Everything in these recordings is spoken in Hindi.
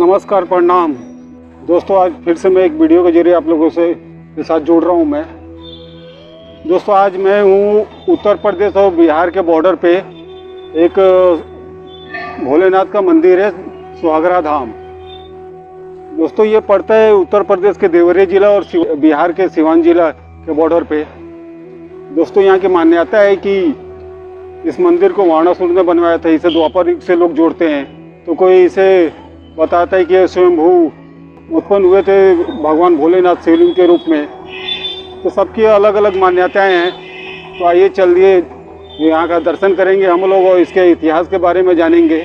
नमस्कार, प्रणाम दोस्तों। आज फिर से मैं एक वीडियो के जरिए आप लोगों से के साथ जुड़ रहा हूं। मैं दोस्तों आज मैं हूं उत्तर प्रदेश और बिहार के बॉर्डर पे। एक भोलेनाथ का मंदिर है, सुहागरा धाम। दोस्तों ये पड़ता है उत्तर प्रदेश के देवरिया जिला और बिहार के सिवान जिला के बॉर्डर पे। दोस्तों यहाँ की मान्यता है कि इस मंदिर को वाणासुर ने बनवाया था। इसे द्वापर युग से लोग जोड़ते हैं। तो कोई इसे बताता है कि स्वयंभू उत्पन्न हुए थे भगवान भोलेनाथ शिवलिंग के रूप में। तो सबकी अलग अलग मान्यताएं हैं। तो आइए चलिए यहाँ का दर्शन करेंगे हम लोग और इसके इतिहास के बारे में जानेंगे।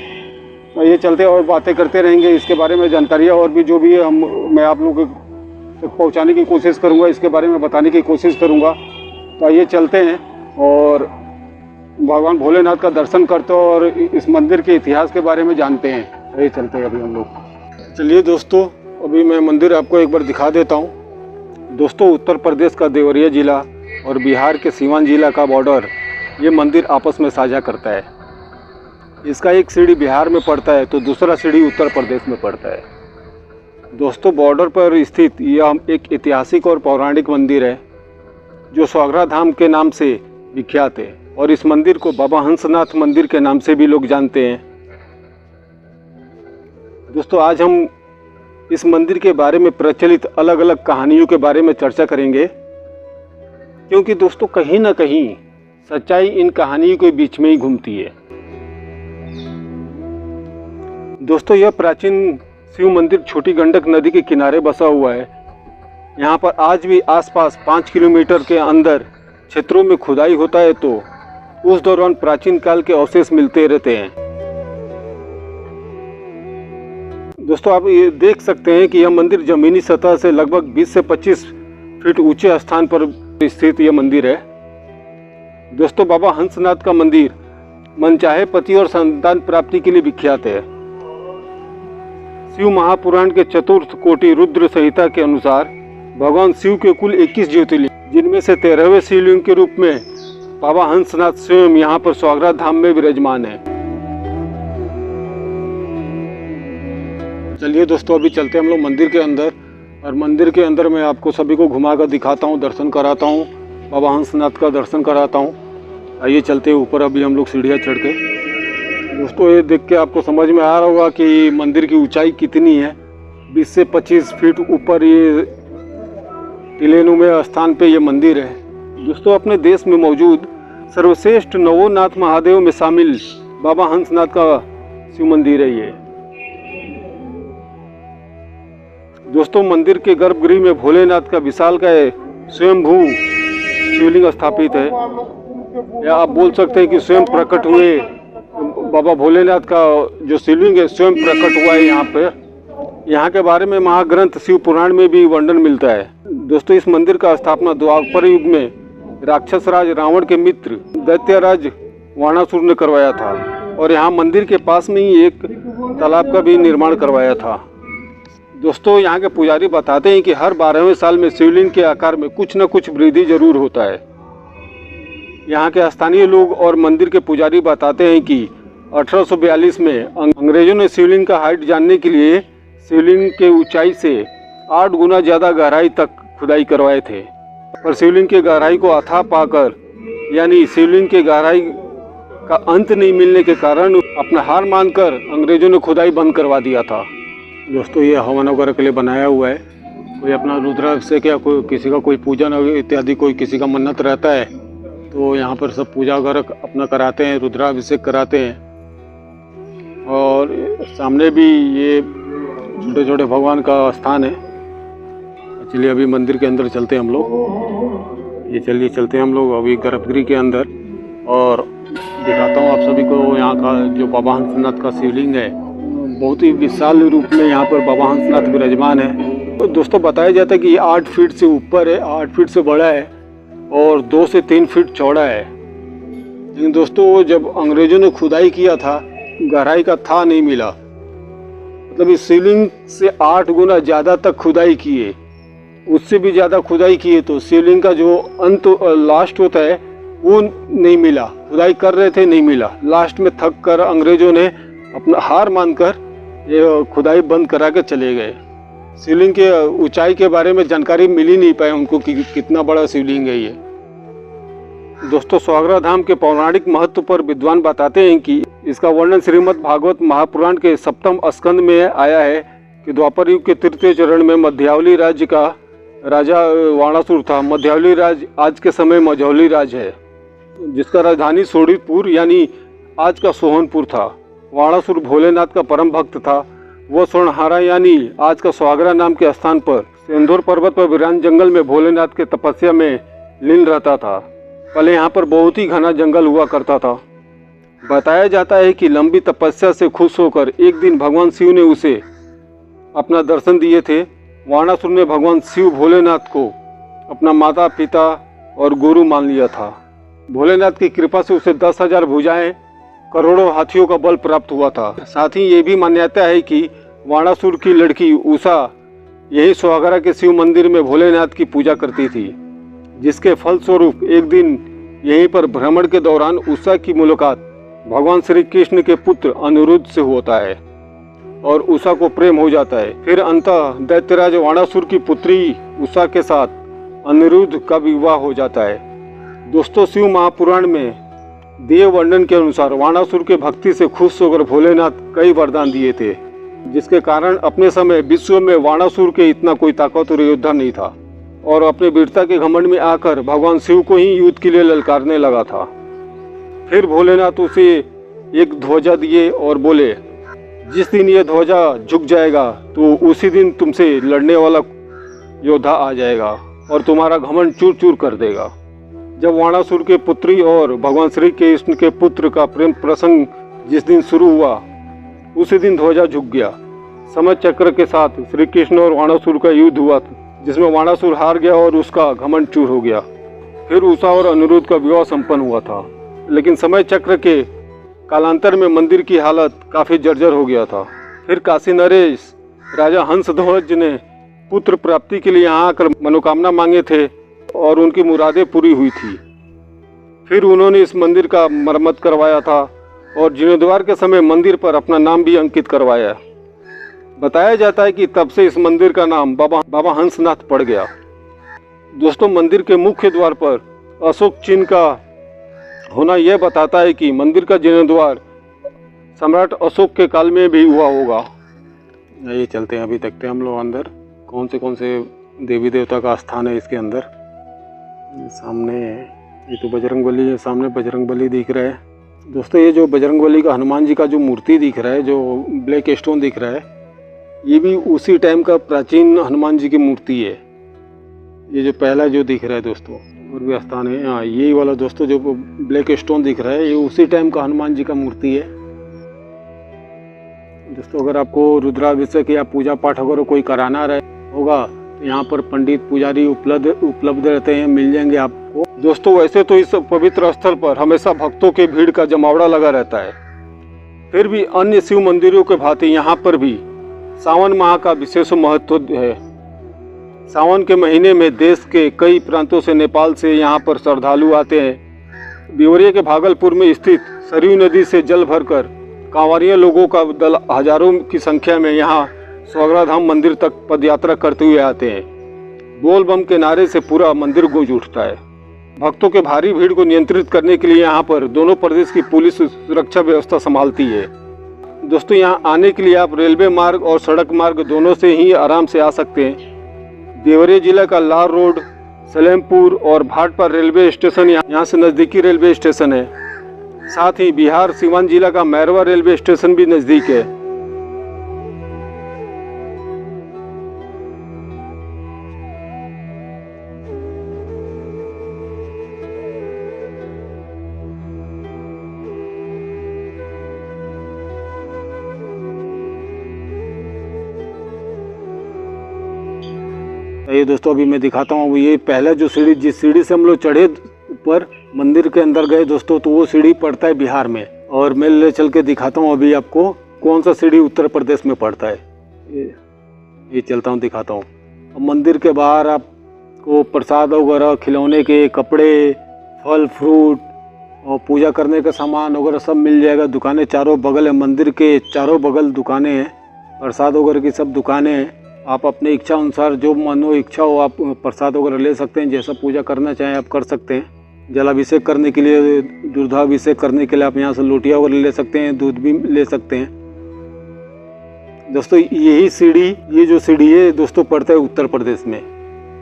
आइए चलते और बातें करते रहेंगे इसके बारे में। जानकारियाँ और भी जो भी है मैं आप लोगों तक पहुँचाने की कोशिश करूँगा, इसके बारे में बताने की कोशिश करूँगा। तो आइए चलते हैं और भगवान भोलेनाथ का दर्शन करते और इस मंदिर के इतिहास के बारे में जानते हैं। ये चलते हैं अभी हम लोग। चलिए दोस्तों, अभी मैं मंदिर आपको एक बार दिखा देता हूँ। दोस्तों उत्तर प्रदेश का देवरिया जिला और बिहार के सिवान जिला का बॉर्डर ये मंदिर आपस में साझा करता है। इसका एक सीढ़ी बिहार में पड़ता है तो दूसरा सीढ़ी उत्तर प्रदेश में पड़ता है। दोस्तों बॉर्डर पर स्थित यह एक ऐतिहासिक और पौराणिक मंदिर है जो सुहागरा धाम के नाम से विख्यात है और इस मंदिर को बाबा हंसनाथ मंदिर के नाम से भी लोग जानते हैं। दोस्तों आज हम इस मंदिर के बारे में प्रचलित अलग अलग कहानियों के बारे में चर्चा करेंगे, क्योंकि दोस्तों कहीं ना कहीं सच्चाई इन कहानियों के बीच में ही घूमती है। दोस्तों यह प्राचीन शिव मंदिर छोटी गंडक नदी के किनारे बसा हुआ है। यहाँ पर आज भी आसपास 5 किलोमीटर के अंदर क्षेत्रों में खुदाई होता है तो उस दौरान प्राचीन काल के अवशेष मिलते रहते हैं। दोस्तों आप ये देख सकते हैं कि यह मंदिर जमीनी सतह से लगभग 20 से 25 फीट ऊंचे स्थान पर स्थित यह मंदिर है। दोस्तों बाबा हंसनाथ का मंदिर मनचाहे पति और संतान प्राप्ति के लिए विख्यात है। शिव महापुराण के चतुर्थ कोटि रुद्र संहिता के अनुसार भगवान शिव के कुल 21 ज्योतिर्लिंग, जिनमें से 13वें शिवलिंग के रूप में बाबा हंसनाथ स्वयं यहाँ पर सुहागरा धाम में विराजमान है। चलिए दोस्तों अभी चलते हैं हम लोग मंदिर के अंदर और मंदिर के अंदर मैं आपको सभी को घुमा कर दिखाता हूँ, दर्शन कराता हूँ, बाबा हंसनाथ का दर्शन कराता हूँ। आइए चलते हैं ऊपर अभी हम लोग सीढ़ियाँ चढ़ के। दोस्तों ये देख के आपको समझ में आ रहा होगा कि मंदिर की ऊंचाई कितनी है। 20 से 25 फीट ऊपर ये टिलेनुमे स्थान पे ये मंदिर है। दोस्तों अपने देश में मौजूद सर्वश्रेष्ठ नवोनाथ महादेव में शामिल बाबा हंसनाथ का शिव मंदिर है ये। दोस्तों मंदिर के गर्भगृह में भोलेनाथ का विशाल का स्वयंभू शिवलिंग स्थापित है, या आप बोल सकते हैं कि स्वयं प्रकट हुए बाबा भोलेनाथ का जो शिवलिंग है स्वयं प्रकट हुआ है यहाँ पे। यहाँ के बारे में महाग्रंथ शिव पुराण में भी वर्णन मिलता है। दोस्तों इस मंदिर का स्थापना द्वापर युग में राक्षस राज रावण के मित्र दैत्यराज वाणासुर ने करवाया था और यहाँ मंदिर के पास में ही एक तालाब का भी निर्माण करवाया था। दोस्तों यहाँ के पुजारी बताते हैं कि हर 12वें साल में शिवलिंग के आकार में कुछ न कुछ वृद्धि जरूर होता है। यहाँ के स्थानीय लोग और मंदिर के पुजारी बताते हैं कि 1842 में अंग्रेजों ने शिवलिंग का हाइट जानने के लिए शिवलिंग के ऊंचाई से 8 गुना ज़्यादा गहराई तक खुदाई करवाए थे, पर शिवलिंग की गहराई को अथाह पाकर यानी शिवलिंग की गहराई का अंत नहीं मिलने के कारण अपना हार मानकर अंग्रेजों ने खुदाई बंद करवा दिया था। दोस्तों ये हवन वगैरह के लिए बनाया हुआ है। कोई अपना रुद्राभिषेक या कोई किसी का कोई पूजन इत्यादि कोई किसी का मन्नत रहता है तो यहाँ पर सब पूजा वगैरह अपना कराते हैं, रुद्राभिषेक कराते हैं। और सामने भी ये छोटे छोटे भगवान का स्थान है। चलिए अभी मंदिर के अंदर चलते हैं हम लोग। ये चलिए चलते हैं हम लोग अभी गर्भगृह के अंदर और दिखाता हूँ आप सभी को यहाँ का जो बाबा हंसनाथ का शिवलिंग है। बहुत ही विशाल रूप में यहाँ पर बाबा हंसनाथ विराजमान है। तो दोस्तों बताया जाता है कि ये 8 फीट से ऊपर है, 8 फीट से बड़ा है और 2 से 3 फीट चौड़ा है। लेकिन दोस्तों जब अंग्रेजों ने खुदाई किया था गहराई का था नहीं मिला, मतलब इस शिवलिंग से 8 गुना ज़्यादा तक खुदाई किए, उससे भी ज़्यादा खुदाई किए तो शिवलिंग का जो अंत लास्ट होता है वो नहीं मिला। खुदाई कर रहे थे नहीं मिला। लास्ट में थक कर अंग्रेजों ने अपना हार मानकर ये खुदाई बंद करा के चले गए। शिवलिंग के ऊंचाई के बारे में जानकारी मिल ही नहीं पाई उनको कि कितना बड़ा शिवलिंग है ये। दोस्तों, सुहागरा धाम के पौराणिक महत्व पर विद्वान बताते हैं कि इसका वर्णन श्रीमद् भागवत महापुराण के 7वें स्कंद में आया है कि द्वापर युग के तृतीय चरण में मध्यावली राज्य का राजा वाणासुर था। मध्यावली राज्य आज के समय मझौली राज्य है, जिसका राजधानी सोढ़ीपुर यानी आज का सोहनपुर था। वाणासुर भोलेनाथ का परम भक्त था। वह स्वर्णहारा यानी आज का सुहागरा नाम के स्थान पर सेंधोर पर्वत पर वीरान जंगल में भोलेनाथ के तपस्या में लीन रहता था। पहले यहाँ पर बहुत ही घना जंगल हुआ करता था। बताया जाता है कि लंबी तपस्या से खुश होकर एक दिन भगवान शिव ने उसे अपना दर्शन दिए थे। वाणासुर ने भगवान शिव भोलेनाथ को अपना माता पिता और गुरु मान लिया था। भोलेनाथ की कृपा से उसे 10,000 भुजाएं, करोड़ों हाथियों का बल प्राप्त हुआ था। साथ ही ये भी मान्यता है कि वाणासुर की लड़की उषा यही सुहागरा के शिव मंदिर में भोलेनाथ की पूजा करती थी, जिसके फलस्वरूप एक दिन यहीं पर भ्रमण के दौरान उषा की मुलाकात भगवान श्री कृष्ण के पुत्र अनिरुद्ध से होता है और उषा को प्रेम हो जाता है। फिर अंततः दैत्यराज वाणासुर की पुत्री उषा के साथ अनिरुद्ध का विवाह हो जाता है। दोस्तों, शिव महापुराण में दिए वर्णन के अनुसार वाणासुर के भक्ति से खुश होकर भोलेनाथ कई वरदान दिए थे, जिसके कारण अपने समय विश्व में वाणासुर के इतना कोई ताकतवर योद्धा नहीं था और अपने वीरता के घमंड में आकर भगवान शिव को ही युद्ध के लिए ललकारने लगा था। फिर भोलेनाथ उसे एक ध्वजा दिए और बोले, जिस दिन ये ध्वजा झुक जाएगा तो उसी दिन तुमसे लड़ने वाला योद्धा आ जाएगा और तुम्हारा घमंड चूर चूर कर देगा। जब वाणासुर के पुत्री और भगवान श्री कृष्ण के पुत्र का प्रेम प्रसंग जिस दिन शुरू हुआ, उसी दिन ध्वजा झुक गया। समय चक्र के साथ श्री कृष्ण और वाणासुर का युद्ध हुआ, जिसमें वाणासुर हार गया और उसका घमंड चूर हो गया। फिर उषा और अनिरुद्ध का विवाह संपन्न हुआ था। लेकिन समय चक्र के कालांतर में मंदिर की हालत काफी जर्जर हो गया था। फिर काशी नरेश राजा हंसध्वज ने पुत्र प्राप्ति के लिए यहाँ आकर मनोकामना मांगे थे और उनकी मुरादें पूरी हुई थी। फिर उन्होंने इस मंदिर का मरम्मत करवाया था और जीर्णोद्धार के समय मंदिर पर अपना नाम भी अंकित करवाया। बताया जाता है कि तब से इस मंदिर का नाम बाबा हंसनाथ पड़ गया। दोस्तों, मंदिर के मुख्य द्वार पर अशोक चिन्ह का होना यह बताता है कि मंदिर का जीर्णोद्धार सम्राट अशोक के काल में भी हुआ होगा। ये चलते हैं, अभी देखते हैं हम लोग अंदर कौन से देवी देवता का स्थान है इसके अंदर। सामने ये तो बजरंगबली है, सामने बजरंगबली दिख रहा है। दोस्तों, ये जो बजरंगबली का हनुमान जी का जो मूर्ति दिख रहा है, जो ब्लैक स्टोन दिख रहा है, ये भी उसी टाइम का प्राचीन हनुमान जी की मूर्ति है। ये जो पहला जो दिख रहा है दोस्तों, और भी स्थान है, हाँ यही वाला दोस्तों जो ब्लैक स्टोन दिख रहा है, ये उसी टाइम का हनुमान जी का मूर्ति है। दोस्तों, अगर आपको रुद्राभिषेक या पूजा पाठ अगर कोई कराना होगा तो यहाँ पर पंडित पुजारी उपलब्ध रहते हैं, मिल जाएंगे आपको। दोस्तों, वैसे तो इस पवित्र स्थल पर हमेशा भक्तों के भीड़ का जमावड़ा लगा रहता है। फिर भी अन्य शिव मंदिरों के भांति यहाँ पर भी सावन माह का विशेष महत्व है। सावन के महीने में देश के कई प्रांतों से, नेपाल से यहाँ पर श्रद्धालु आते हैं। देवरिया के भागलपुर में स्थित सरयू नदी से जल भरकर कांवरिया लोगों का दल हजारों की संख्या में यहाँ सुहागरा धाम मंदिर तक पदयात्रा करते हुए आते हैं। बोल बम के नारे से पूरा मंदिर गूंज उठता है। भक्तों के भारी भीड़ को नियंत्रित करने के लिए यहाँ पर दोनों प्रदेश की पुलिस सुरक्षा व्यवस्था संभालती है। दोस्तों, यहाँ आने के लिए आप रेलवे मार्ग और सड़क मार्ग दोनों से ही आराम से आ सकते हैं। देवरिया जिला का लार रोड, सलेमपुर और भाटपार रेलवे स्टेशन यहाँ से नज़दीकी रेलवे स्टेशन है। साथ ही बिहार सीवान जिला का मैरवा रेलवे स्टेशन भी नज़दीक है। ये दोस्तों, अभी मैं दिखाता हूँ। ये पहला जो सीढ़ी, जिस सीढ़ी से हम लोग चढ़े ऊपर मंदिर के अंदर गए दोस्तों, तो वो सीढ़ी पड़ता है बिहार में। और मैं ले चल के दिखाता हूँ अभी आपको कौन सा सीढ़ी उत्तर प्रदेश में पड़ता है। ये चलता हूँ, दिखाता हूँ। अब मंदिर के बाहर आपको प्रसाद वगैरह, खिलौने के, कपड़े, फल फ्रूट और पूजा करने का सामान वगैरह सब मिल जाएगा। दुकानें चारों बगल है, मंदिर के चारों बगल दुकानें हैं। प्रसाद वगैरह की सब दुकानें हैं। आप अपने इच्छा अनुसार जो मनो इच्छा हो आप प्रसाद वगैरह ले सकते हैं। जैसा पूजा करना चाहें आप कर सकते हैं। जलाभिषेक करने के लिए, दूधाभिषेक करने के लिए आप यहाँ से लोटिया वगैरह ले सकते हैं, दूध भी ले सकते हैं। दोस्तों यही सीढ़ी, ये जो सीढ़ी है दोस्तों पड़ता है उत्तर प्रदेश में।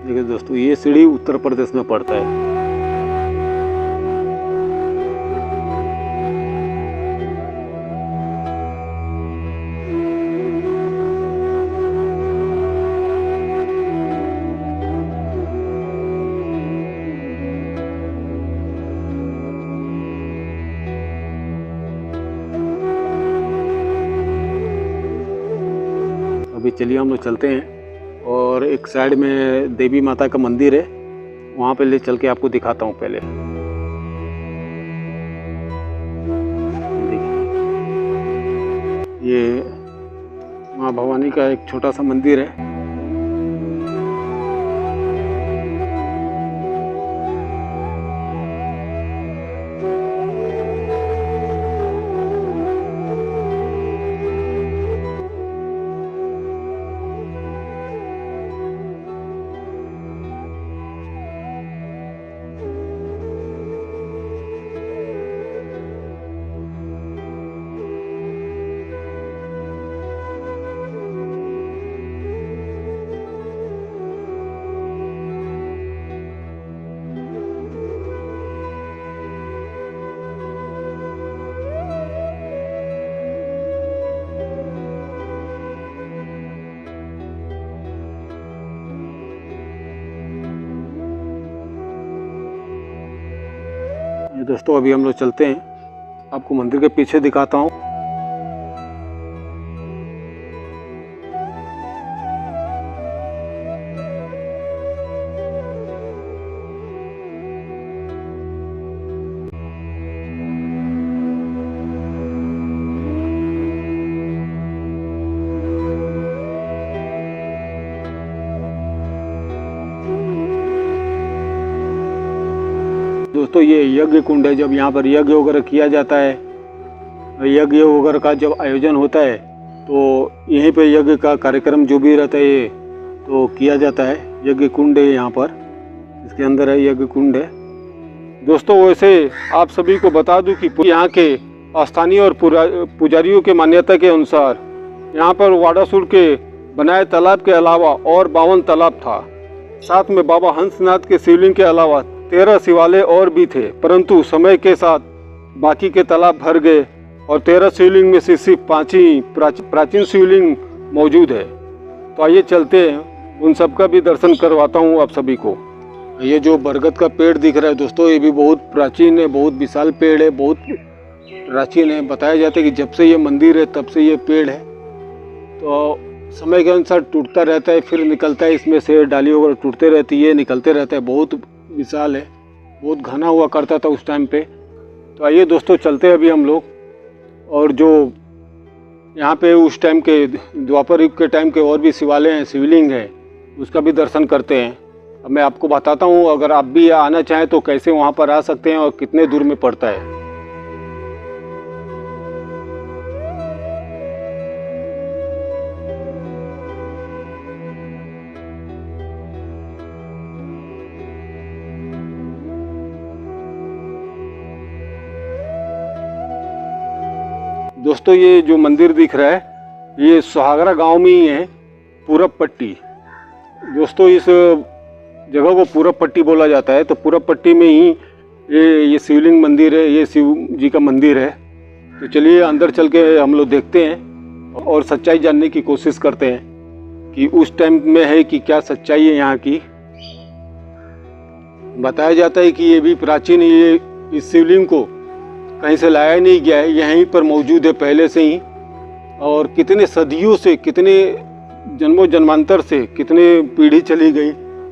देखिए दोस्तों ये सीढ़ी उत्तर प्रदेश में पड़ता है। अभी चलिए हम लोग चलते हैं और एक साइड में देवी माता का मंदिर है, वहाँ पे ले चल के आपको दिखाता हूँ। पहले देखिए ये माँ भवानी का एक छोटा सा मंदिर है। दोस्तों अभी हम लोग चलते हैं, आपको मंदिर के पीछे दिखाता हूँ। दोस्तों ये यज्ञ कुंड है। जब यहाँ पर यज्ञ वगैरह किया जाता है, यज्ञ वगैरह का जब आयोजन होता है तो यहीं पे यज्ञ का कार्यक्रम जो भी रहता है तो किया जाता है। यज्ञ कुंड है यहाँ पर, इसके अंदर है यज्ञ कुंड है। दोस्तों वैसे आप सभी को बता दूं कि यहाँ के स्थानीय और पुजारियों के मान्यता के अनुसार यहाँ पर वाडासुर के बनाए तालाब के अलावा और 52 तालाब था। साथ में बाबा हंसनाथ के शिवलिंग के अलावा 13 शिवालय और भी थे, परंतु समय के साथ बाकी के तालाब भर गए और 13 शिवलिंग में से सिर्फ 5 ही प्राचीन शिवलिंग मौजूद है। तो आइए चलते हैं, उन सब का भी दर्शन करवाता हूँ आप सभी को। ये जो बरगद का पेड़ दिख रहा है दोस्तों, ये भी बहुत प्राचीन है, बहुत विशाल पेड़ है, बहुत प्राचीन है। बताया जाता है कि जब से ये मंदिर है तब से ये पेड़ है। तो समय के अनुसार टूटता रहता है, फिर निकलता है, इसमें से डाली वगैरह टूटते रहती है, निकलते रहता है। बहुत विशाल है, बहुत घना हुआ करता था उस टाइम पे। तो आइए दोस्तों चलते हैं अभी हम लोग, और जो यहाँ पे उस टाइम के द्वापर युग के टाइम के और भी शिवालय हैं, शिवलिंग है, उसका भी दर्शन करते हैं। अब मैं आपको बताता हूँ, अगर आप भी आना चाहें तो कैसे वहाँ पर आ सकते हैं और कितने दूर में पड़ता है। दोस्तों ये जो मंदिर दिख रहा है ये सुहागरा गांव में ही है, पूरब पट्टी। दोस्तों इस जगह को पूरब पट्टी बोला जाता है। तो पूरब पट्टी में ही ये शिवलिंग मंदिर है, ये शिव जी का मंदिर है। तो चलिए अंदर चल के हम लोग देखते हैं और सच्चाई जानने की कोशिश करते हैं कि उस टाइम में है कि क्या सच्चाई है यहाँ की। बताया जाता है कि ये भी प्राचीन, ये इस शिवलिंग को कहीं से लाया नहीं गया है, यहीं पर मौजूद है पहले से ही। और कितने सदियों से, कितने जन्मों जन्मांतर से, कितने पीढ़ी चली गई,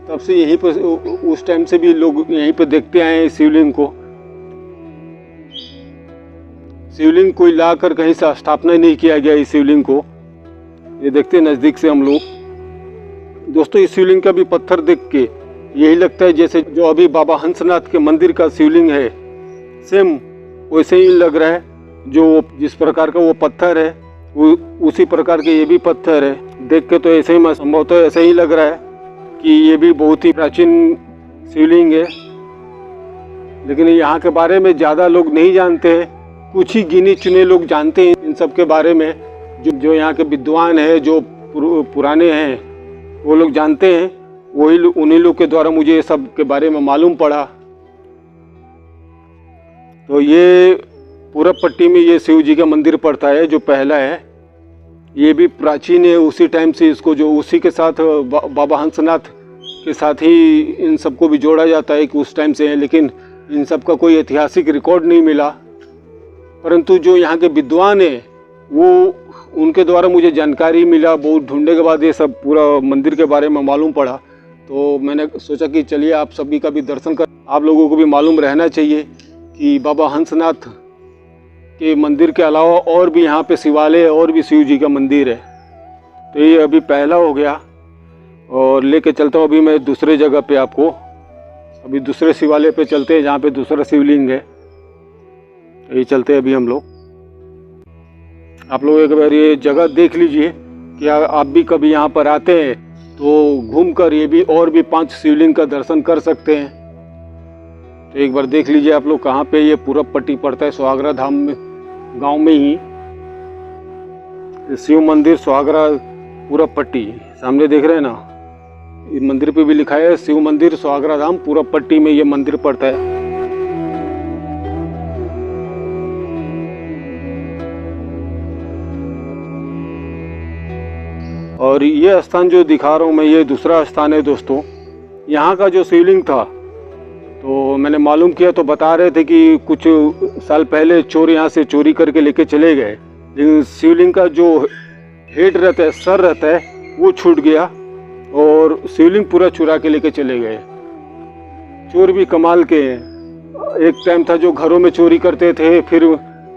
तब से यहीं पर उस टाइम से भी लोग यहीं पर देखते आए हैं शिवलिंग को। शिवलिंग कोई लाकर कहीं से स्थापना नहीं किया गया इस शिवलिंग को। ये देखते हैं नज़दीक से हम लोग। दोस्तों इस शिवलिंग का भी पत्थर देख के यही लगता है जैसे जो अभी बाबा हंसनाथ के मंदिर का शिवलिंग है, सेम वैसे ही लग रहा है। जो जिस प्रकार का वो पत्थर है उसी प्रकार के ये भी पत्थर है। देख के तो ऐसे ही संभवतः ऐसे ही लग रहा है कि ये भी बहुत ही प्राचीन शिवलिंग है, लेकिन यहाँ के बारे में ज़्यादा लोग नहीं जानते हैं। कुछ ही गिने चुने लोग जानते हैं इन सब के बारे में। जो यहाँ के विद्वान हैं, जो पुराने हैं, वो लोग जानते हैं। उन्हीं लोग के द्वारा मुझे ये सब के बारे में मालूम पड़ा। तो ये पूरब पट्टी में ये शिव जी का मंदिर पड़ता है, जो पहला है। ये भी प्राचीन है, उसी टाइम से इसको जो उसी के साथ बाबा हंसनाथ के साथ ही इन सबको भी जोड़ा जाता है कि उस टाइम से है, लेकिन इन सब का कोई ऐतिहासिक रिकॉर्ड नहीं मिला। परंतु जो यहाँ के विद्वान हैं, वो उनके द्वारा मुझे जानकारी मिला। बहुत ढूंढने के बाद ये सब पूरा मंदिर के बारे में मालूम पड़ा। तो मैंने सोचा कि चलिए आप सभी का भी दर्शन कर, आप लोगों को भी मालूम रहना चाहिए कि बाबा हंसनाथ के मंदिर के अलावा और भी यहाँ पे शिवालय और भी शिव जी का मंदिर है। तो ये अभी पहला हो गया, और लेके चलता हूँ अभी मैं दूसरे जगह पे आपको। अभी दूसरे शिवालय पे चलते हैं जहाँ पे दूसरा शिवलिंग है। तो ये चलते हैं अभी हम लोग। आप लोग एक बार ये जगह देख लीजिए कि आप भी कभी यहाँ पर आते हैं तो घूमकर ये भी और भी 5 शिवलिंग का दर्शन कर सकते हैं। तो एक बार देख लीजिए आप लोग कहाँ पे ये पूरब पट्टी पड़ता है। सुहागरा धाम में, गांव में ही शिव मंदिर सुहागरा पूरब पट्टी सामने देख रहे हैं ना। इस मंदिर पे भी लिखा है शिव मंदिर सुहागरा धाम पूरब पट्टी में ये मंदिर पड़ता है। और ये स्थान जो दिखा रहा हूँ मैं, ये दूसरा स्थान है दोस्तों। यहाँ का जो शिवलिंग था, तो मैंने मालूम किया तो बता रहे थे कि कुछ साल पहले चोर यहाँ से चोरी करके लेके चले गए, लेकिन शिवलिंग का जो हेड रहता है, सर रहता है, वो छूट गया और शिवलिंग पूरा चुरा के लेके चले गए। चोर भी कमाल के हैं। एक टाइम था जो घरों में चोरी करते थे, फिर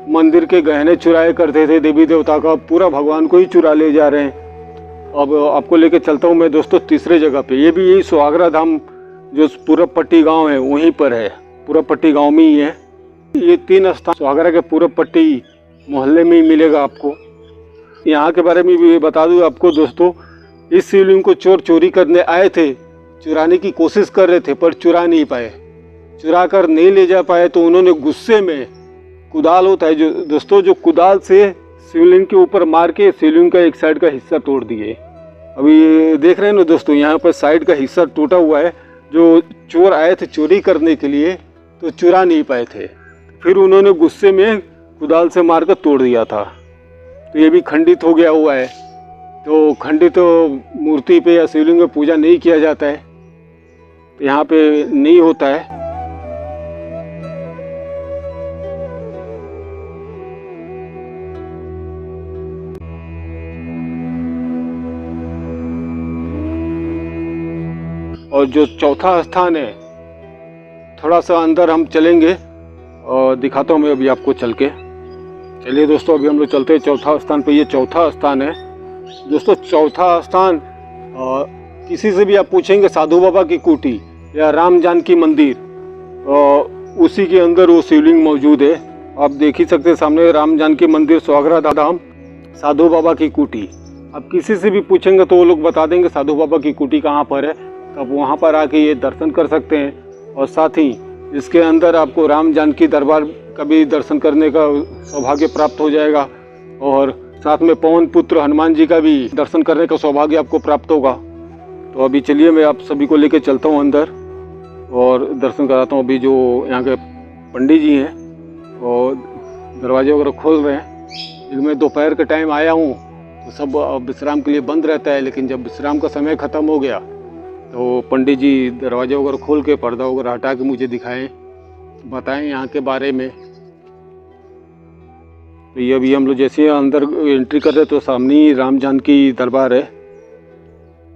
मंदिर के गहने चुराए करते थे देवी देवता का, पूरा भगवान को ही चुरा ले जा रहे हैं। अब आपको लेके चलता हूँ मैं दोस्तों तीसरे जगह पे। ये भी यही सुहागरा धाम जो पूरब पट्टी गांव है वहीं पर है, पूरब पट्टी गांव में ही है। ये 3 स्थान सुहागरा के पूरब पट्टी मोहल्ले में ही मिलेगा आपको। यहाँ के बारे में भी बता दूँ आपको दोस्तों, इस शिवलिंग को चोर चोरी करने आए थे, चुराने की कोशिश कर रहे थे पर चुरा नहीं पाए। चुरा कर नहीं ले जा पाए तो उन्होंने गुस्से में कुदाल होता है जो दोस्तों, जो कुदाल से शिवलिंग के ऊपर मार के शिवलिंग का एक साइड का हिस्सा तोड़ दिए। अभी देख रहे हैं ना दोस्तों, यहाँ पर साइड का हिस्सा टूटा हुआ है। जो चोर आए थे चोरी करने के लिए तो चुरा नहीं पाए थे, फिर उन्होंने गुस्से में कुदाल से मारकर तोड़ दिया था। तो ये भी खंडित हो गया हुआ है। तो खंडित मूर्ति पे या शिवलिंग में पूजा नहीं किया जाता है, तो यहाँ पे नहीं होता है। और जो चौथा स्थान है, थोड़ा सा अंदर हम चलेंगे और दिखाता हूँ मैं अभी आपको चल के। चलिए दोस्तों अभी हम लोग चलते हैं चौथा स्थान पे। ये चौथा स्थान है दोस्तों। चौथा स्थान किसी से भी आप पूछेंगे साधु बाबा की कुटी या राम जानकी मंदिर, उसी के अंदर वो शिवलिंग मौजूद है। आप देख ही सकते हैं सामने राम जानकी मंदिर सुहागरा धाम साधु बाबा की कुटी। आप किसी से भी पूछेंगे तो वो लोग बता देंगे साधु बाबा की कुटी कहाँ पर है। तो आप वहाँ पर आके ये दर्शन कर सकते हैं। और साथ ही इसके अंदर आपको राम जानकी दरबार का भी दर्शन करने का सौभाग्य प्राप्त हो जाएगा, और साथ में पवन पुत्र हनुमान जी का भी दर्शन करने का सौभाग्य आपको प्राप्त होगा। तो अभी चलिए मैं आप सभी को लेकर चलता हूँ अंदर और दर्शन कराता हूँ। अभी जो यहाँ के पंडित जी हैं और दरवाजे वगैरह खोल रहे हैं, लेकिन मैं दोपहर के टाइम आया हूँ तो सब विश्राम के लिए बंद रहता है। लेकिन जब विश्राम का समय ख़त्म हो गया तो पंडित जी दरवाजे वगैरह खोल के पर्दा वगैरह हटा के मुझे दिखाएं, बताएं यहाँ के बारे में। तो ये अभी हम लोग जैसे अंदर एंट्री कर रहे तो सामने ही राम जानकी दरबार है,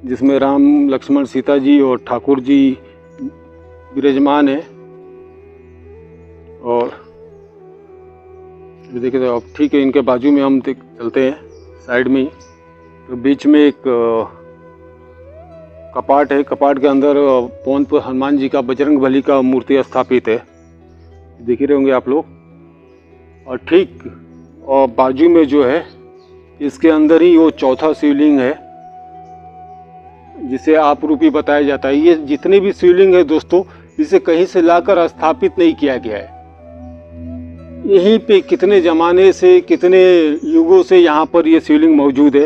जिसमें राम लक्ष्मण सीता जी और ठाकुर जी विराजमान है। और देखिए तो अब ठीक है, इनके बाजू में हम चलते हैं साइड में ही। तो बीच में एक कपाट है, कपाट के अंदर पवन पुत्र हनुमान जी का बजरंग बली का मूर्ति स्थापित है, देख ही रहे होंगे आप लोग। और ठीक और बाजू में जो है इसके अंदर ही वो चौथा शिवलिंग है जिसे आप रूपी बताया जाता है। ये जितने भी शिवलिंग है दोस्तों, इसे कहीं से लाकर स्थापित नहीं किया गया है। यहीं पे कितने ज़माने से, कितने युगों से यहाँ पर ये शिवलिंग मौजूद है।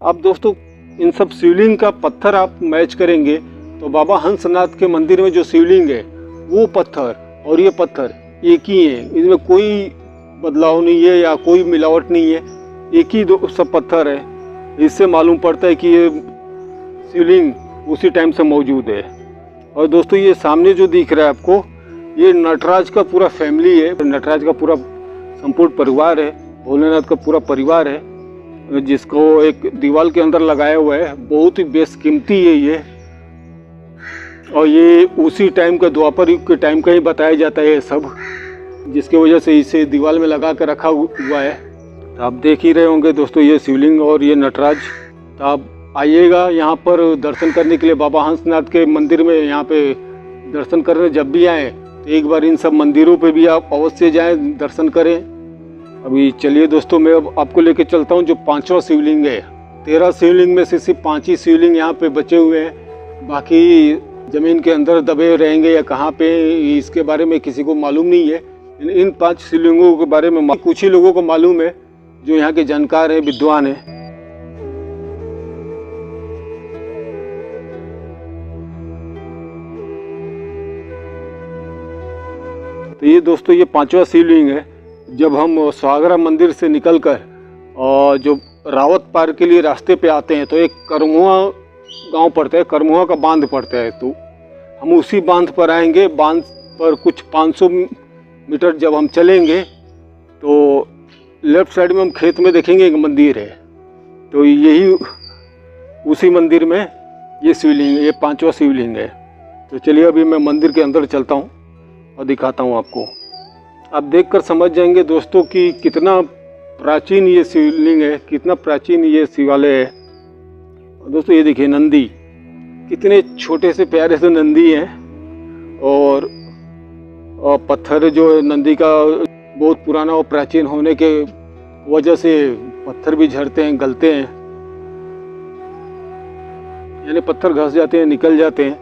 अब दोस्तों इन सब शिवलिंग का पत्थर आप मैच करेंगे तो बाबा हंसनाथ के मंदिर में जो शिवलिंग है वो पत्थर और ये पत्थर एक ही है, इसमें कोई बदलाव नहीं है या कोई मिलावट नहीं है, एक ही दो सब पत्थर है। इससे मालूम पड़ता है कि ये शिवलिंग उसी टाइम से मौजूद है। और दोस्तों ये सामने जो दिख रहा है आपको, ये नटराज का पूरा फैमिली है, नटराज का पूरा संपूर्ण परिवार है, भोलेनाथ का पूरा परिवार है, जिसको एक दीवार के अंदर लगाया हुआ है। बहुत ही बेशकीमती है ये, और ये उसी टाइम का, द्वापर युग के टाइम का ही बताया जाता है ये सब, जिसकी वजह से इसे दीवार में लगा कर रखा हुआ है। तो आप देख ही रहे होंगे दोस्तों ये शिवलिंग और ये नटराज। तो आप आइएगा यहाँ पर दर्शन करने के लिए बाबा हंसनाथ के मंदिर में। यहाँ पे दर्शन करने जब भी आए तो एक बार इन सब मंदिरों पे भी आप अवश्य जाएं, दर्शन करें। अभी चलिए दोस्तों मैं अब आपको लेके चलता हूँ जो 5वां शिवलिंग है। 13 शिवलिंग में से सिर्फ 5 ही शिवलिंग यहाँ पे बचे हुए हैं, बाकी ज़मीन के अंदर दबे रहेंगे या कहाँ पे, इसके बारे में किसी को मालूम नहीं है। इन 5 शिवलिंगों के बारे में कुछ ही लोगों को मालूम है जो यहाँ के जानकार हैं, विद्वान हैं। तो ये दोस्तों ये 5वां शिवलिंग है। जब हम स्वागरा मंदिर से निकलकर और जो रावत पार के लिए रास्ते पे आते हैं तो एक करमुआ गांव पड़ता है, करमुआ का बांध पड़ता है। तो हम उसी बांध पर आएंगे। बांध पर कुछ 500 मीटर जब हम चलेंगे तो लेफ्ट साइड में हम खेत में देखेंगे एक मंदिर है। तो यही उसी मंदिर में ये शिवलिंग, ये 5वां शिवलिंग है। तो चलिए अभी मैं मंदिर के अंदर चलता हूँ और दिखाता हूँ आपको। आप देखकर समझ जाएंगे दोस्तों कि कितना प्राचीन ये शिवलिंग है, कितना प्राचीन ये शिवालय है। दोस्तों ये देखिए नंदी, कितने छोटे से प्यारे से नंदी हैं। और पत्थर जो है नंदी का बहुत पुराना और प्राचीन होने के वजह से पत्थर भी झड़ते हैं, गलते हैं, यानी पत्थर घस जाते हैं, निकल जाते हैं।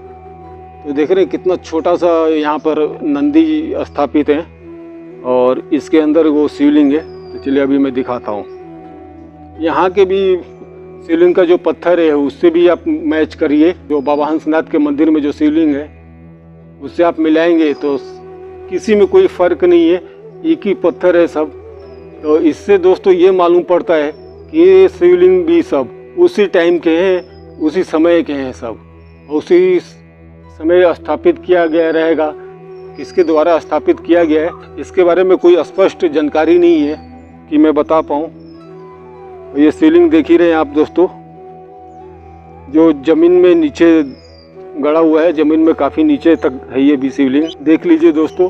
तो देख रहे हैं कितना छोटा सा यहाँ पर नंदी स्थापित है और इसके अंदर वो शिवलिंग है। तो चलिए अभी मैं दिखाता हूँ। यहाँ के भी शिवलिंग का जो पत्थर है उससे भी आप मैच करिए। जो बाबा हंसनाथ के मंदिर में जो शिवलिंग है उससे आप मिलाएंगे तो किसी में कोई फर्क नहीं है, एक ही पत्थर है सब। तो इससे दोस्तों ये मालूम पड़ता है कि ये शिवलिंग भी सब उसी टाइम के हैं, उसी समय के हैं सब, उसी समय स्थापित किया गया रहेगा। किसके द्वारा स्थापित किया गया है इसके बारे में कोई स्पष्ट जानकारी नहीं है कि मैं बता पाऊँ। ये शिवलिंग देख ही रहे हैं आप दोस्तों, जो जमीन में नीचे गड़ा हुआ है, जमीन में काफ़ी नीचे तक है ये भी शिवलिंग। देख लीजिए दोस्तों,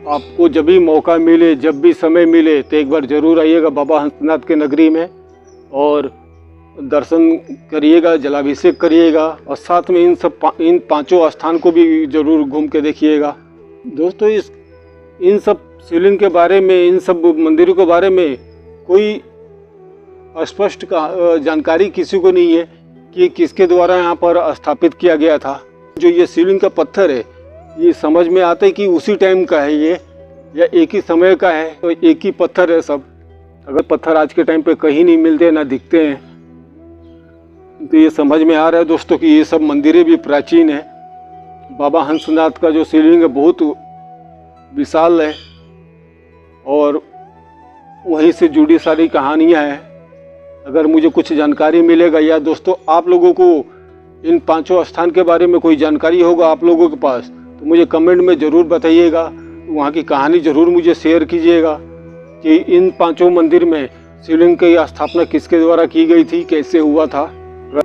आपको जब भी मौका मिले, जब भी समय मिले तो एक बार ज़रूर आइएगा बाबा हंसनाथ के नगरी में और दर्शन करिएगा, जलाभिषेक करिएगा और साथ में इन 5 स्थान को भी ज़रूर घूम के देखिएगा। दोस्तों इन सब शिवलिंग के बारे में, इन सब मंदिरों के बारे में कोई स्पष्ट जानकारी किसी को नहीं है कि किसके द्वारा यहाँ पर स्थापित किया गया था। जो ये शिवलिंग का पत्थर है ये समझ में आता है कि उसी टाइम का है ये, या एक ही समय का है, तो एक ही पत्थर है सब। अगर पत्थर आज के टाइम पे कहीं नहीं मिलते, ना दिखते हैं, तो ये समझ में आ रहा है दोस्तों कि ये सब मंदिरें भी प्राचीन है। बाबा हंसनाथ का जो शिवलिंग है बहुत विशाल है और वहीं से जुड़ी सारी कहानियाँ हैं। अगर मुझे कुछ जानकारी मिलेगा या दोस्तों आप लोगों को इन 5 स्थान के बारे में कोई जानकारी होगा आप लोगों के पास, तो मुझे कमेंट में ज़रूर बताइएगा। वहाँ की कहानी ज़रूर मुझे शेयर कीजिएगा कि इन 5 मंदिर में शिवलिंग की स्थापना किसके द्वारा की गई थी, कैसे हुआ था।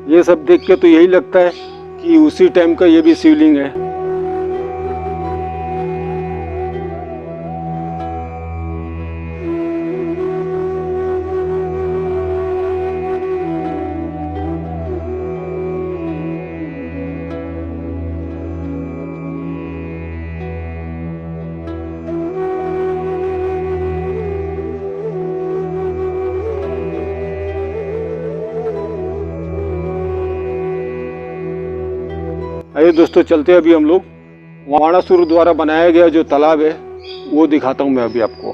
ये सब देख के तो यही लगता है कि उसी टाइम का ये भी शिवलिंग है। आइए दोस्तों चलते हैं अभी हम लोग वाणासुर द्वारा बनाया गया जो तालाब है वो दिखाता हूँ मैं अभी आपको।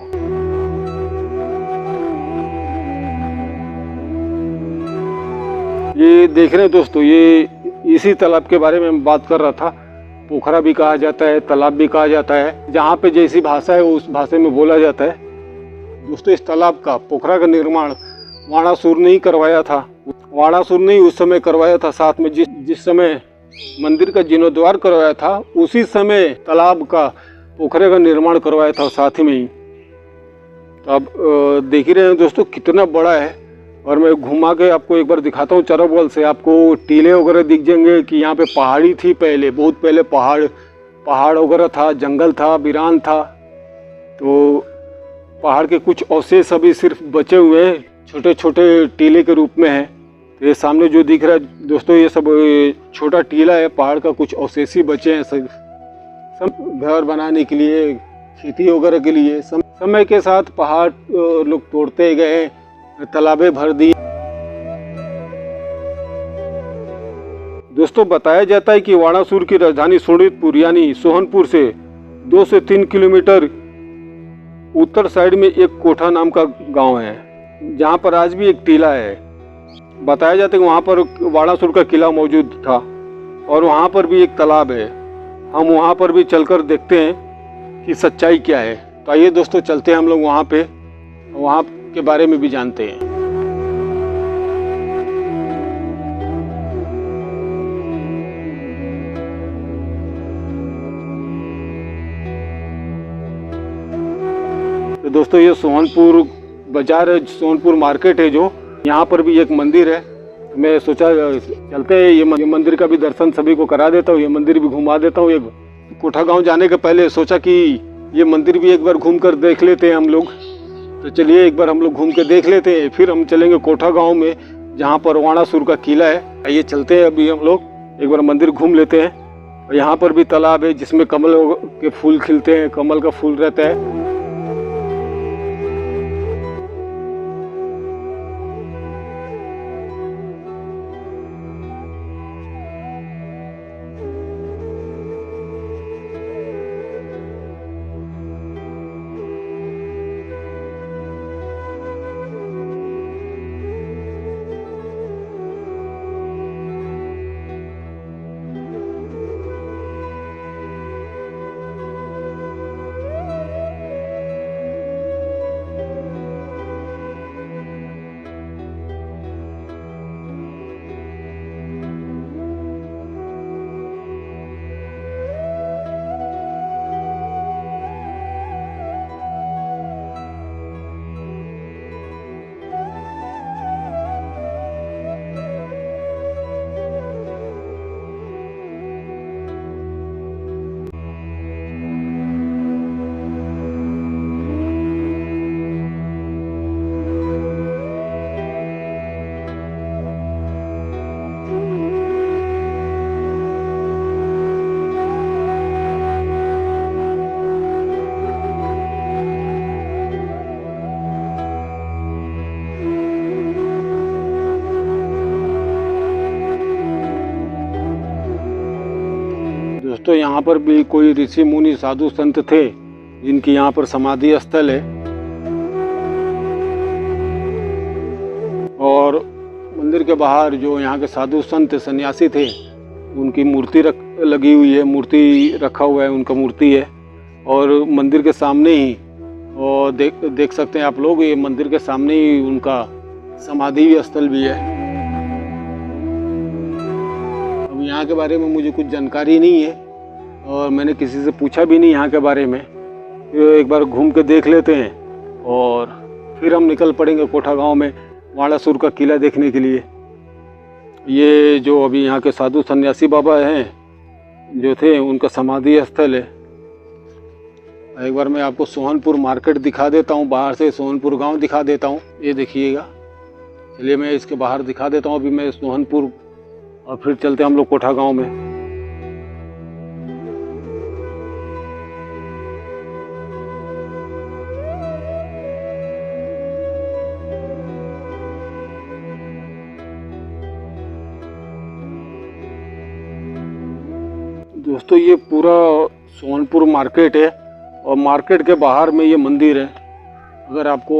ये देख रहे हैं दोस्तों, ये इसी तालाब के बारे में मैं बात कर रहा था। पोखरा भी कहा जाता है, तालाब भी कहा जाता है, जहाँ पे जैसी भाषा है उस भाषा में बोला जाता है। दोस्तों इस तालाब का, पोखरा का निर्माण वाणासुर ने ही करवाया था। वाणासुर ने ही उस समय करवाया था, साथ में जिस समय मंदिर का जीर्णोद्धार करवाया था उसी समय तालाब का, पोखरे का निर्माण करवाया था साथ ही में ही। तो अब देख ही रहे हैं दोस्तों कितना बड़ा है। और मैं घुमा के आपको एक बार दिखाता हूँ चारों बगल से। आपको टीले वगैरह दिख जाएंगे कि यहाँ पे पहाड़ी थी पहले, बहुत पहले पहाड़ वगैरह था, जंगल था, वीरान था। तो पहाड़ के कुछ अवशेष अभी सिर्फ बचे हुए हैं, छोटे छोटे टीले के रूप में है। तो ये सामने जो दिख रहा है दोस्तों, ये सब छोटा टीला है, पहाड़ का कुछ अवशेष ही बचे हैं सब घर बनाने के लिए, खेती वगैरह के लिए। समय के साथ पहाड़ लोग तोड़ते गए, तालाबें भर दी। दोस्तों बताया जाता है कि वाणासुर की राजधानी शोणितपुर यानी सोहनपुर से 2 से 3 किलोमीटर उत्तर साइड में एक कोठा नाम का गांव है, जहां पर आज भी एक टीला है। बताया जाता है कि वहां पर वाणासुर का किला मौजूद था और वहां पर भी एक तालाब है। हम वहां पर भी चलकर देखते हैं कि सच्चाई क्या है। तो आइए दोस्तों चलते हैं हम लोग वहां पे, वहां के बारे में भी जानते हैं। तो दोस्तों ये सोहनपुर बाजार है, सोहनपुर मार्केट है जो, यहाँ पर भी एक मंदिर है। मैं सोचा चलते हैं, ये मंदिर का भी दर्शन सभी को करा देता हूँ, ये मंदिर भी घुमा देता हूँ। एक कोठा गांव जाने के पहले सोचा कि ये मंदिर भी एक बार घूम कर देख लेते हैं हम लोग। तो चलिए एक बार हम लोग घूम के देख लेते हैं, फिर हम चलेंगे कोठा गांव में जहाँ पर वाणासुर का किला है। आइए चलते हैं अभी हम लोग एक बार मंदिर घूम लेते हैं। और यहाँ पर भी तालाब है जिसमें कमल के फूल खिलते हैं, कमल का फूल रहता है। दोस्तों यहाँ पर भी कोई ऋषि मुनि साधु संत थे जिनकी यहाँ पर समाधि स्थल है। और मंदिर के बाहर जो यहाँ के साधु संत सन्यासी थे उनकी मूर्ति लगी हुई है, मूर्ति रखा हुआ है, उनका मूर्ति है। और मंदिर के सामने ही, और देख सकते हैं आप लोग, ये मंदिर के सामने ही उनका समाधि स्थल भी है। अब यहाँ के बारे में मुझे कुछ जानकारी नहीं है और मैंने किसी से पूछा भी नहीं यहाँ के बारे में। एक बार घूम के देख लेते हैं और फिर हम निकल पड़ेंगे कोठा गांव में वाणासुर का किला देखने के लिए। ये जो अभी यहाँ के साधु सन्यासी बाबा हैं जो थे, उनका समाधि स्थल है। एक बार मैं आपको सोहनपुर मार्केट दिखा देता हूँ, बाहर से सोहनपुर गांव दिखा देता हूँ। ये देखिएगा, चलिए मैं इसके बाहर दिखा देता हूँ अभी मैं सोहनपुर, और फिर चलते हैं हम लोग कोठा गांव में। दोस्तों ये पूरा सोहनपुर मार्केट है और मार्केट के बाहर में ये मंदिर है। अगर आपको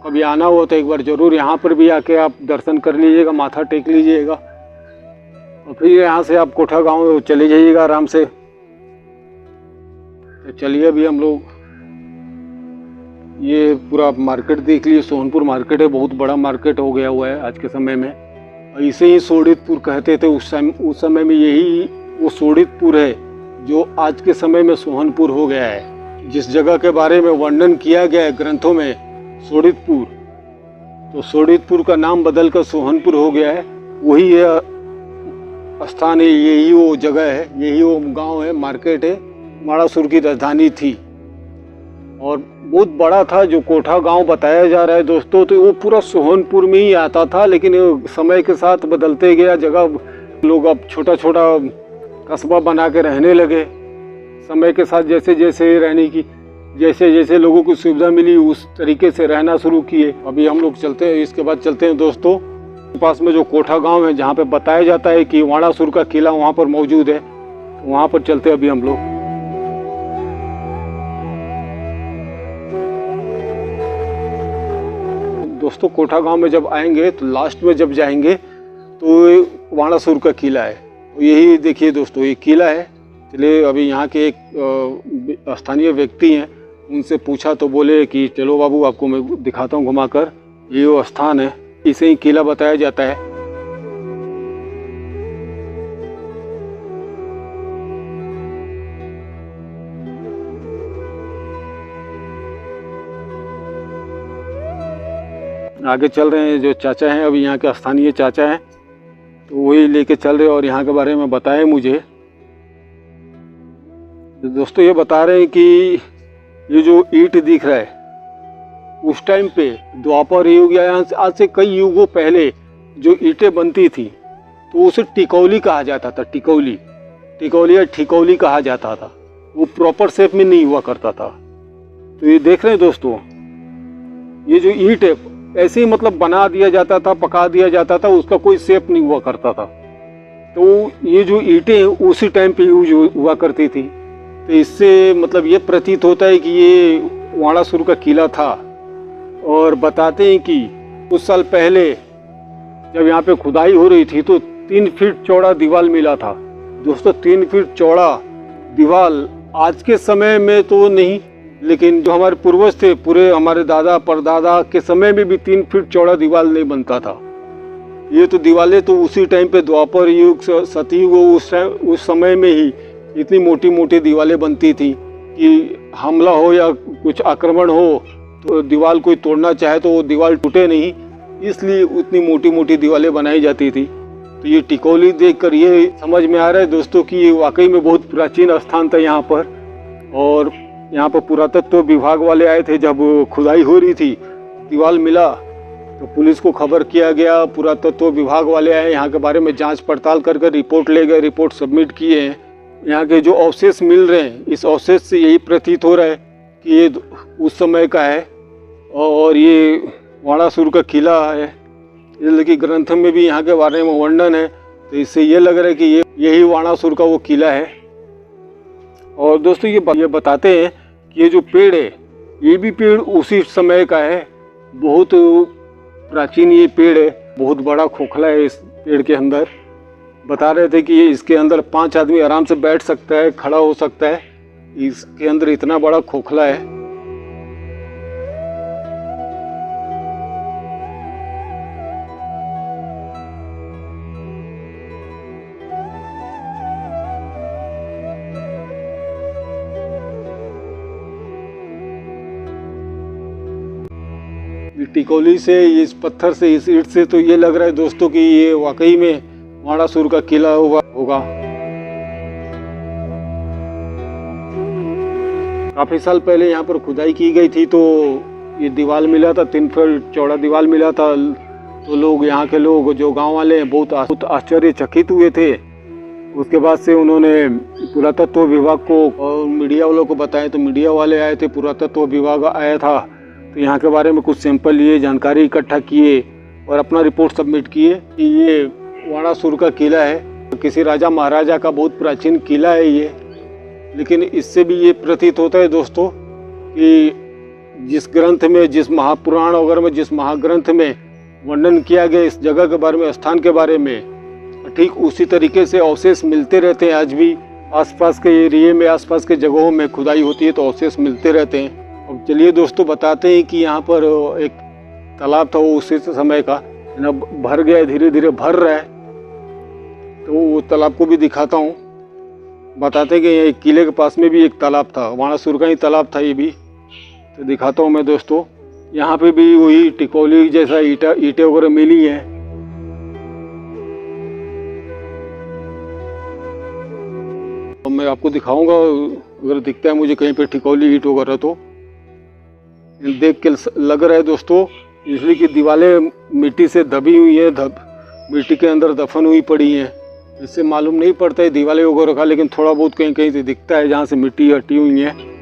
कभी आना हो तो एक बार ज़रूर यहाँ पर भी आके आप दर्शन कर लीजिएगा, माथा टेक लीजिएगा और फिर यहाँ से आप कोठा गांव चले जाइएगा आराम से। तो चलिए अभी हम लोग ये पूरा मार्केट देख लिए। सोहनपुर मार्केट है, बहुत बड़ा मार्केट हो गया हुआ है आज के समय में। और इसे ही सोडितपुर कहते थे उस समय में। यही वो सोडितपुर है जो आज के समय में सोहनपुर हो गया है। जिस जगह के बारे में वर्णन किया गया है ग्रंथों में सोडितपुर, तो सोडितपुर का नाम बदलकर सोहनपुर हो गया है। वही है स्थान है, यही वो जगह है, यही वो गांव है, मार्केट है। माड़ासुर की राजधानी थी और बहुत बड़ा था। जो कोठा गांव बताया जा रहा है दोस्तों, तो वो पूरा सोहनपुर में ही आता था, लेकिन समय के साथ बदलते गया जगह। लोग अब छोटा छोटा कस्बा बना के रहने लगे। समय के साथ जैसे जैसे रहने की जैसे जैसे लोगों को सुविधा मिली उस तरीके से रहना शुरू किए। अभी हम लोग चलते हैं, इसके बाद चलते हैं दोस्तों पास में जो कोठा गांव है, जहाँ पे बताया जाता है कि वाणासुर का किला वहाँ पर मौजूद है। तो वहाँ पर चलते हैं अभी हम लोग। दोस्तों कोठा गांव में जब आएंगे तो लास्ट में जब जाएंगे तो वाणासुर का किला है। यही देखिए दोस्तों, ये किला है। चलिए अभी यहाँ के एक स्थानीय व्यक्ति हैं, उनसे पूछा तो बोले कि चलो बाबू आपको मैं दिखाता हूँ घुमाकर। ये वो स्थान है, इसे ही किला बताया जाता है। आगे चल रहे हैं, जो चाचा हैं अभी यहाँ के स्थानीय चाचा हैं, तो वही लेके चल रहे और यहाँ के बारे में बताए मुझे। तो दोस्तों ये बता रहे हैं कि ये जो ईंट दिख रहा है, उस टाइम पे द्वापर युग या आज से कई युगों पहले जो ईंटें बनती थी तो उसे टिकौली कहा जाता था। टिकौली या ठिकौली कहा जाता था। वो प्रॉपर शेप में नहीं हुआ करता था। तो ये देख रहे हैं दोस्तों, ये जो ईंट है ऐसे ही मतलब बना दिया जाता था, पका दिया जाता था, उसका कोई शेप नहीं हुआ करता था। तो ये जो ईंटें उसी टाइम पे यूज हुआ करती थी। तो इससे मतलब ये प्रतीत होता है कि ये वाणासुर का किला था। और बताते हैं कि कुछ साल पहले जब यहाँ पे खुदाई हो रही थी तो 3 फीट चौड़ा दीवार मिला था। दोस्तों 3 फीट चौड़ा दीवार आज के समय में तो नहीं, लेकिन जो हमारे पूर्वज थे, पूरे हमारे दादा परदादा के समय में भी 3 फीट चौड़ा दीवार नहीं बनता था। ये तो दीवारें तो उसी टाइम पे द्वापर युग सतयुग उस समय में ही इतनी मोटी मोटी दीवारें बनती थी कि हमला हो या कुछ आक्रमण हो तो दीवार कोई तोड़ना चाहे तो वो दीवार टूटे नहीं, इसलिए उतनी मोटी मोटी दीवारें बनाई जाती थी। तो ये टिकौली देखकर ये समझ में आ रहा है दोस्तों कि ये वाकई में बहुत प्राचीन स्थान था यहाँ पर। और यहाँ पर पुरातत्व विभाग वाले आए थे जब खुदाई हो रही थी, दीवार मिला तो पुलिस को खबर किया गया। पुरातत्व विभाग वाले आए, यहाँ के बारे में जांच पड़ताल कर रिपोर्ट ले गए, रिपोर्ट सबमिट किए हैं। यहाँ के जो अवशेष मिल रहे हैं, इस अवशेष से यही प्रतीत हो रहा है कि ये उस समय का है और ये वाणासुर का किला है। इसलिए ग्रंथ में भी यहाँ के बारे में वर्णन है, तो इससे ये लग रहा है कि यही वाणासुर का वो किला है। और दोस्तों ये बताते हैं कि ये जो पेड़ है, ये भी पेड़ उसी समय का है। बहुत प्राचीन ये पेड़ है, बहुत बड़ा खोखला है इस पेड़ के अंदर। बता रहे थे कि ये इसके अंदर 5 आदमी आराम से बैठ सकता है, खड़ा हो सकता है। इसके अंदर इतना बड़ा खोखला है। टिकौली से, इस पत्थर से, इस ईंट से तो ये लग रहा है दोस्तों कि ये वाकई में वाणासुर का किला होगा। काफी साल पहले यहाँ पर खुदाई की गई थी तो ये दीवार मिला था, 3 फीट चौड़ा दीवार मिला था। तो लोग, यहाँ के लोग जो गांव वाले हैं, बहुत आश्चर्यचकित हुए थे। उसके बाद से उन्होंने पुरातत्व विभाग को और मीडिया वालों को बताया, तो मीडिया वाले आए थे, पुरातत्व विभाग आया था, तो यहाँ के बारे में कुछ सैंपल लिए, जानकारी इकट्ठा किए और अपना रिपोर्ट सबमिट किए कि ये वाणासुर का किला है। किसी राजा महाराजा का बहुत प्राचीन किला है ये। लेकिन इससे भी ये प्रतीत होता है दोस्तों कि जिस ग्रंथ में, जिस महापुराण वगैरह में, जिस महाग्रंथ में वर्णन किया गया इस जगह के बारे में, स्थान के बारे में, ठीक उसी तरीके से अवशेष मिलते रहते हैं आज भी। आसपास के एरिए में, आसपास के जगहों में खुदाई होती है तो अवशेष मिलते रहते हैं। अब चलिए दोस्तों बताते हैं कि यहाँ पर एक तालाब था, वो उसी समय का ना भर गया, धीरे धीरे भर रहा है। तो वो तालाब को भी दिखाता हूँ। बताते हैं कि ये किले के पास में भी एक तालाब था, बाणासुर का ही तालाब था ये भी। तो दिखाता हूँ मैं दोस्तों। यहाँ पे भी वही टिकोली जैसा ईंटें वगैरह मिली हैं। तो मैं आपको दिखाऊंगा, अगर दिखता है मुझे कहीं पे टिकोली ईंट वगैरह तो देख के लग रहा है दोस्तों, इसलिए कि दीवारें मिट्टी से दबी हुई है, मिट्टी के अंदर दफन हुई पड़ी हैं। इससे मालूम नहीं पड़ता है दीवारें वगैरह का, लेकिन थोड़ा बहुत कहीं कहीं से दिखता है जहाँ से मिट्टी हटी हुई है।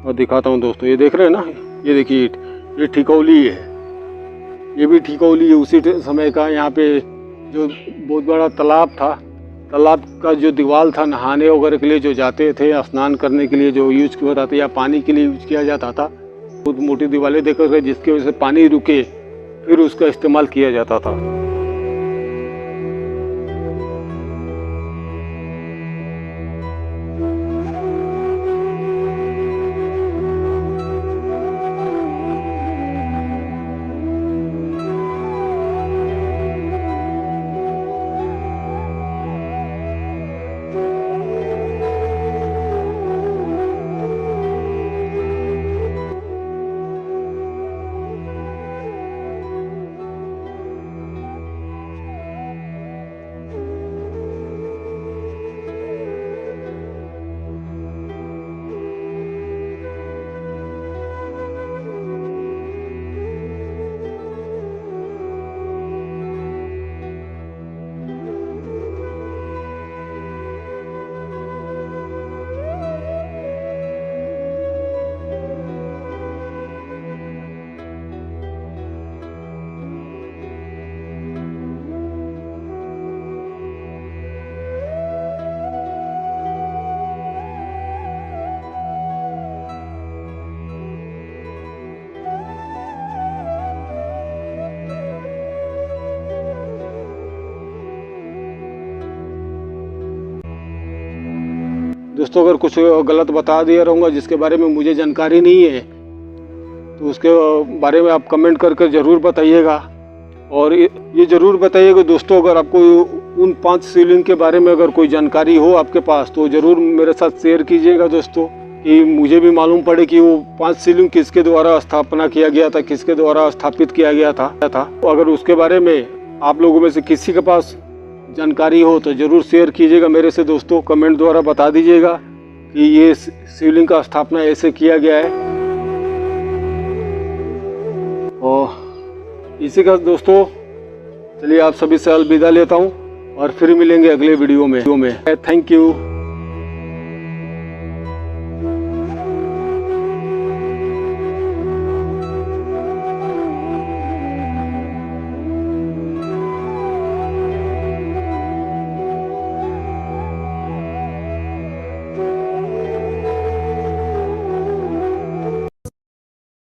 और दिखाता हूँ दोस्तों, ये देख रहे हैं ना, ये देखिए ये ठिकौली है, ये भी ठिकौली है उसी समय का। यहाँ पे जो बहुत बड़ा तालाब था, तालाब का जो दीवार था, नहाने वगैरह के लिए जो जाते थे, स्नान करने के लिए जो यूज किया जाता था या पानी के लिए यूज किया जाता था, बहुत मोटी दीवारें देखकर गए जिसकी वजह से पानी रुके फिर उसका इस्तेमाल किया जाता था। दोस्तों अगर कुछ गलत बता दिया रहूँगा जिसके बारे में मुझे जानकारी नहीं है तो उसके बारे में आप कमेंट करके ज़रूर बताइएगा। और ये ज़रूर बताइएगा दोस्तों, अगर आपको उन 5 शिवलिंग के बारे में अगर कोई जानकारी हो आपके पास तो ज़रूर मेरे साथ शेयर कीजिएगा दोस्तों, कि मुझे भी मालूम पड़े कि वो 5 शिवलिंग किसके द्वारा स्थापना किया गया था, किसके द्वारा स्थापित किया गया था। अगर उसके बारे में आप लोगों में से किसी के पास जानकारी हो तो ज़रूर शेयर कीजिएगा मेरे से दोस्तों, कमेंट द्वारा बता दीजिएगा कि ये शिवलिंग का स्थापना ऐसे किया गया है। और इसी का दोस्तों चलिए आप सभी से अलविदा लेता हूँ और फिर मिलेंगे अगले वीडियो में। Thank you.